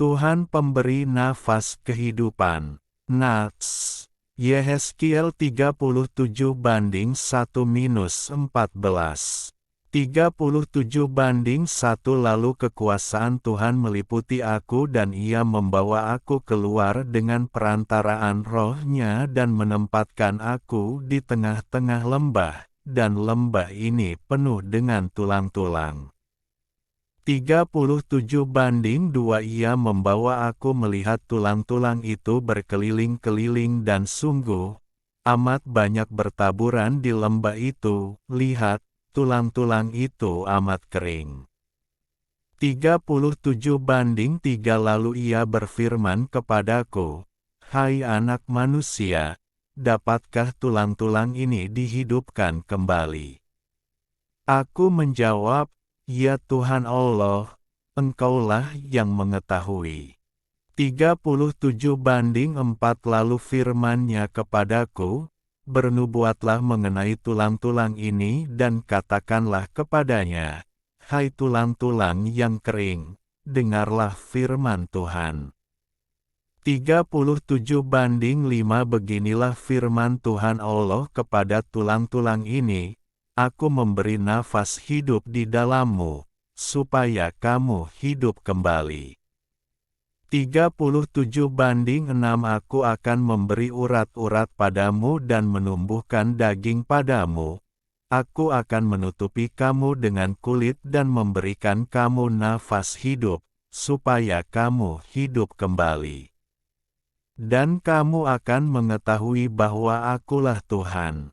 Tuhan pemberi nafas kehidupan. Nats. Yehezkiel 37:1-14. 37:1 Lalu kekuasaan Tuhan meliputi aku dan Ia membawa aku keluar dengan perantaraan Roh-Nya dan menempatkan aku di tengah-tengah lembah, dan lembah ini penuh dengan tulang-tulang. 37:2 Ia membawa aku melihat tulang-tulang itu berkeliling-keliling dan sungguh amat banyak bertaburan di lembah itu. Lihat, tulang-tulang itu amat kering. 37:3 Lalu Ia berfirman kepadaku, "Hai anak manusia, dapatkah tulang-tulang ini dihidupkan kembali?" Aku menjawab, "Ya Tuhan Allah, Engkaulah yang mengetahui." 37:4 Lalu firman-Nya kepadaku, "Bernubuatlah mengenai tulang-tulang ini dan katakanlah kepadanya, Hai tulang-tulang yang kering, dengarlah firman Tuhan." 37:5 Beginilah firman Tuhan Allah kepada tulang-tulang ini, Aku memberi nafas hidup di dalammu, supaya kamu hidup kembali. 37:6 Aku akan memberi urat-urat padamu dan menumbuhkan daging padamu. Aku akan menutupi kamu dengan kulit dan memberikan kamu nafas hidup, supaya kamu hidup kembali. Dan kamu akan mengetahui bahwa Akulah Tuhan.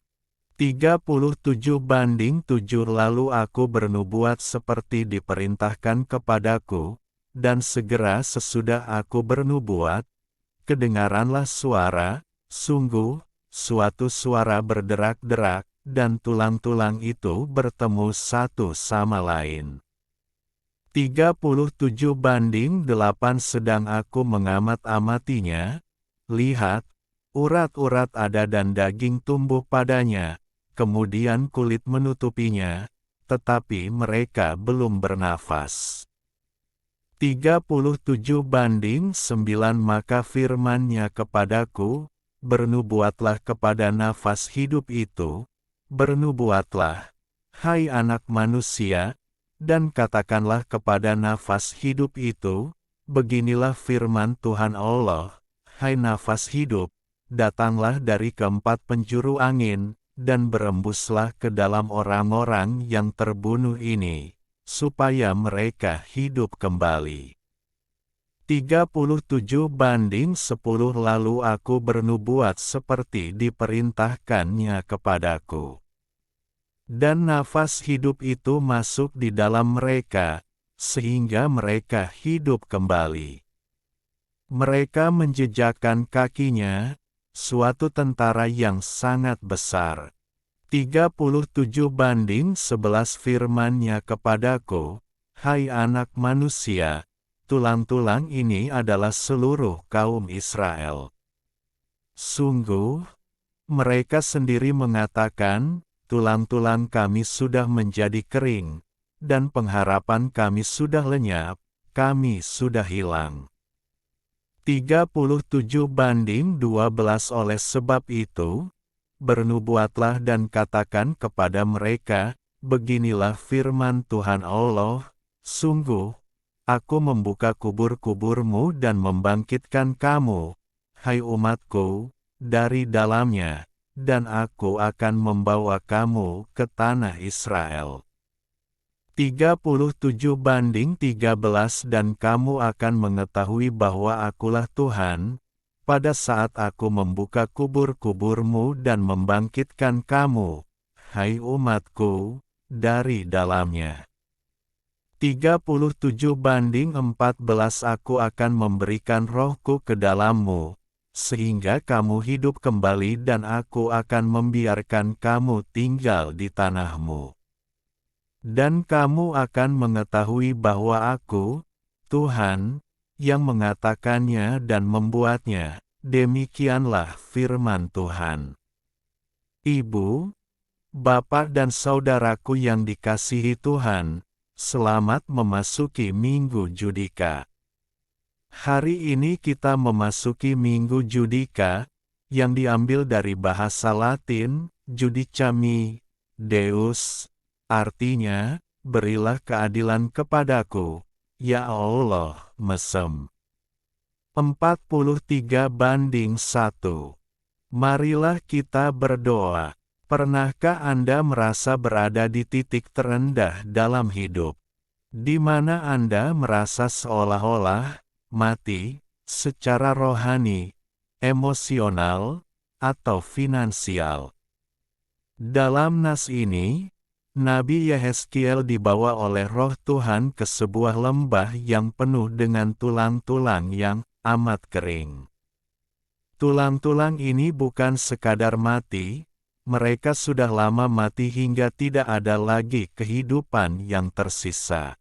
37:7 Lalu aku bernubuat seperti diperintahkan kepadaku, dan segera sesudah aku bernubuat, kedengaranlah suara, sungguh, suatu suara berderak-derak, dan tulang-tulang itu bertemu satu sama lain. 37:8 Sedang aku mengamat-amatinya, lihat, urat-urat ada dan daging tumbuh padanya, kemudian kulit menutupinya, tetapi mereka belum bernafas. 37:9 Maka firman-Nya kepadaku, bernubuatlah kepada nafas hidup itu, bernubuatlah, hai anak manusia, dan katakanlah kepada nafas hidup itu, beginilah firman Tuhan Allah, hai nafas hidup, datanglah dari keempat penjuru angin, dan berembuslah ke dalam orang-orang yang terbunuh ini, supaya mereka hidup kembali. 37:10 Lalu aku bernubuat seperti diperintahkannya kepadaku. Dan nafas hidup itu masuk di dalam mereka, sehingga mereka hidup kembali. Mereka menjejakkan kakinya, suatu tentara yang sangat besar. 37:11 Firman-Nya kepadaku, hai anak manusia, tulang-tulang ini adalah seluruh kaum Israel. Sungguh, mereka sendiri mengatakan, tulang-tulang kami sudah menjadi kering, dan pengharapan kami sudah lenyap, kami sudah hilang. 37:12 Oleh sebab itu, bernubuatlah dan katakan kepada mereka, beginilah firman Tuhan Allah, sungguh, aku membuka kubur-kuburmu dan membangkitkan kamu, hai umatku, dari dalamnya, dan aku akan membawa kamu ke tanah Israel. 37:13 Dan kamu akan mengetahui bahwa Akulah Tuhan, pada saat aku membuka kubur-kuburmu dan membangkitkan kamu, hai umatku, dari dalamnya. 37:14 Aku akan memberikan rohku ke dalammu, sehingga kamu hidup kembali dan aku akan membiarkan kamu tinggal di tanahmu. Dan kamu akan mengetahui bahwa Aku, Tuhan, yang mengatakannya dan membuatnya, demikianlah firman Tuhan. Ibu, bapak dan saudaraku yang dikasihi Tuhan, selamat memasuki Minggu Judika. Hari ini kita memasuki Minggu Judika, yang diambil dari bahasa Latin, judicami, Deus, artinya, berilah keadilan kepadaku, ya Allah, Mesem. 43:1. Marilah kita berdoa. Pernahkah Anda merasa berada di titik terendah dalam hidup, di mana Anda merasa seolah-olah mati secara rohani, emosional, atau finansial? Dalam nas ini, Nabi Yehezkiel dibawa oleh Roh Tuhan ke sebuah lembah yang penuh dengan tulang-tulang yang amat kering. Tulang-tulang ini bukan sekadar mati, mereka sudah lama mati hingga tidak ada lagi kehidupan yang tersisa.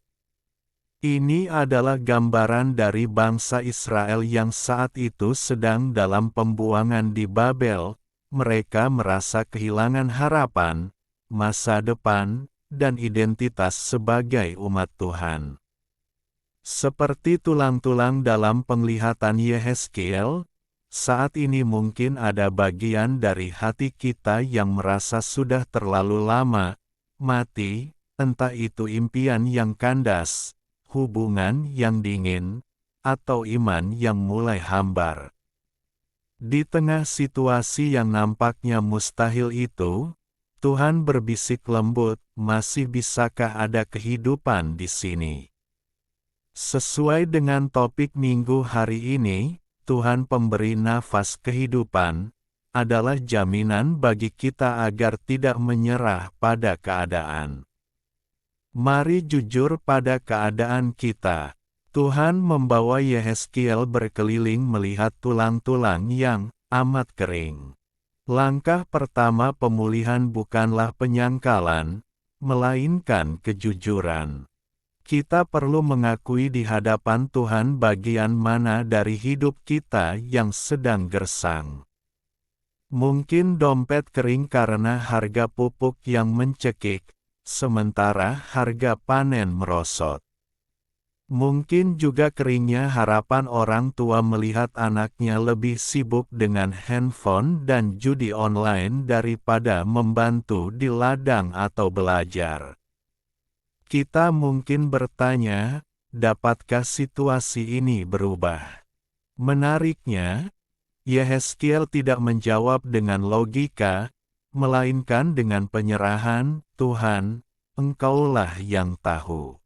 Ini adalah gambaran dari bangsa Israel yang saat itu sedang dalam pembuangan di Babel. Mereka merasa kehilangan harapan, masa depan, dan identitas sebagai umat Tuhan. Seperti tulang-tulang dalam penglihatan Yehezkiel, saat ini mungkin ada bagian dari hati kita yang merasa sudah terlalu lama mati, entah itu impian yang kandas, hubungan yang dingin, atau iman yang mulai hambar. Di tengah situasi yang nampaknya mustahil itu, Tuhan berbisik lembut, masih bisakah ada kehidupan di sini? Sesuai dengan topik minggu hari ini, Tuhan pemberi nafas kehidupan, adalah jaminan bagi kita agar tidak menyerah pada keadaan. Mari jujur pada keadaan kita. Tuhan membawa Yehezkiel berkeliling melihat tulang-tulang yang amat kering. Langkah pertama pemulihan bukanlah penyangkalan, melainkan kejujuran. Kita perlu mengakui di hadapan Tuhan bagian mana dari hidup kita yang sedang gersang. Mungkin dompet kering karena harga pupuk yang mencekik, sementara harga panen merosot. Mungkin juga keringnya harapan orang tua melihat anaknya lebih sibuk dengan handphone dan judi online daripada membantu di ladang atau belajar. Kita mungkin bertanya, dapatkah situasi ini berubah? Menariknya, Yehezkiel tidak menjawab dengan logika, melainkan dengan penyerahan, Tuhan, Engkaulah yang tahu.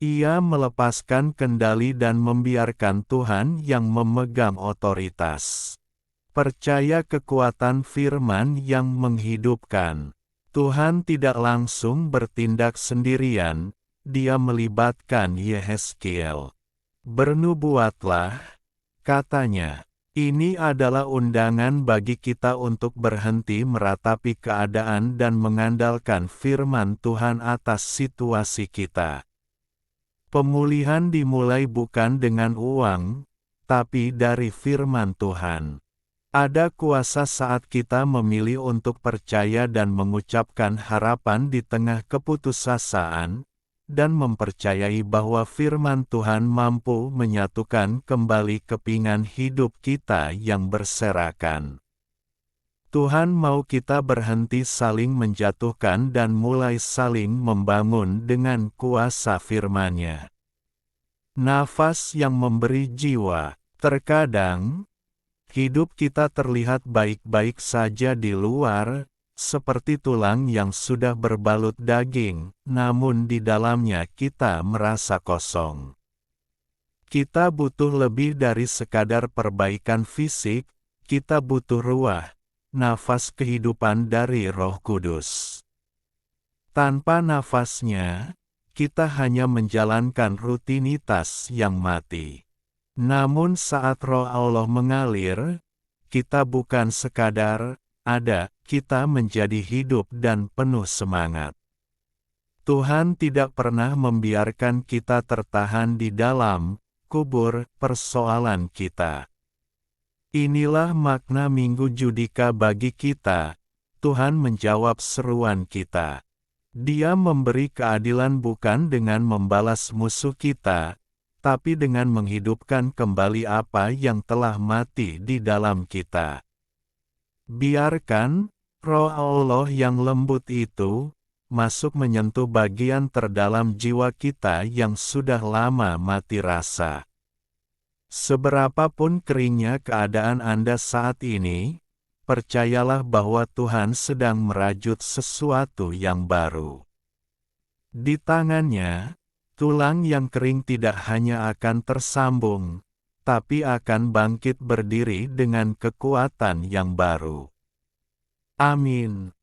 Ia melepaskan kendali dan membiarkan Tuhan yang memegang otoritas. Percaya kekuatan firman yang menghidupkan. Tuhan tidak langsung bertindak sendirian, Dia melibatkan Yehezkiel. Bernubuatlah, katanya. Ini adalah undangan bagi kita untuk berhenti meratapi keadaan dan mengandalkan firman Tuhan atas situasi kita. Pemulihan dimulai bukan dengan uang, tapi dari firman Tuhan. Ada kuasa saat kita memilih untuk percaya dan mengucapkan harapan di tengah keputusasaan, dan mempercayai bahwa firman Tuhan mampu menyatukan kembali kepingan hidup kita yang berserakan. Tuhan mau kita berhenti saling menjatuhkan dan mulai saling membangun dengan kuasa firman-Nya. Nafas yang memberi jiwa. Terkadang, hidup kita terlihat baik-baik saja di luar, seperti tulang yang sudah berbalut daging, namun di dalamnya kita merasa kosong. Kita butuh lebih dari sekadar perbaikan fisik, kita butuh ruah, nafas kehidupan dari Roh Kudus. Tanpa nafasnya, kita hanya menjalankan rutinitas yang mati. Namun saat Roh Allah mengalir, kita bukan sekadar ada, kita menjadi hidup dan penuh semangat. Tuhan tidak pernah membiarkan kita tertahan di dalam kubur persoalan kita. Inilah makna Minggu Judika bagi kita. Tuhan menjawab seruan kita. Dia memberi keadilan bukan dengan membalas musuh kita, tapi dengan menghidupkan kembali apa yang telah mati di dalam kita. Biarkan Roh Allah yang lembut itu masuk menyentuh bagian terdalam jiwa kita yang sudah lama mati rasa. Seberapapun keringnya keadaan Anda saat ini, percayalah bahwa Tuhan sedang merajut sesuatu yang baru. Di tangannya, tulang yang kering tidak hanya akan tersambung, tapi akan bangkit berdiri dengan kekuatan yang baru. Amin.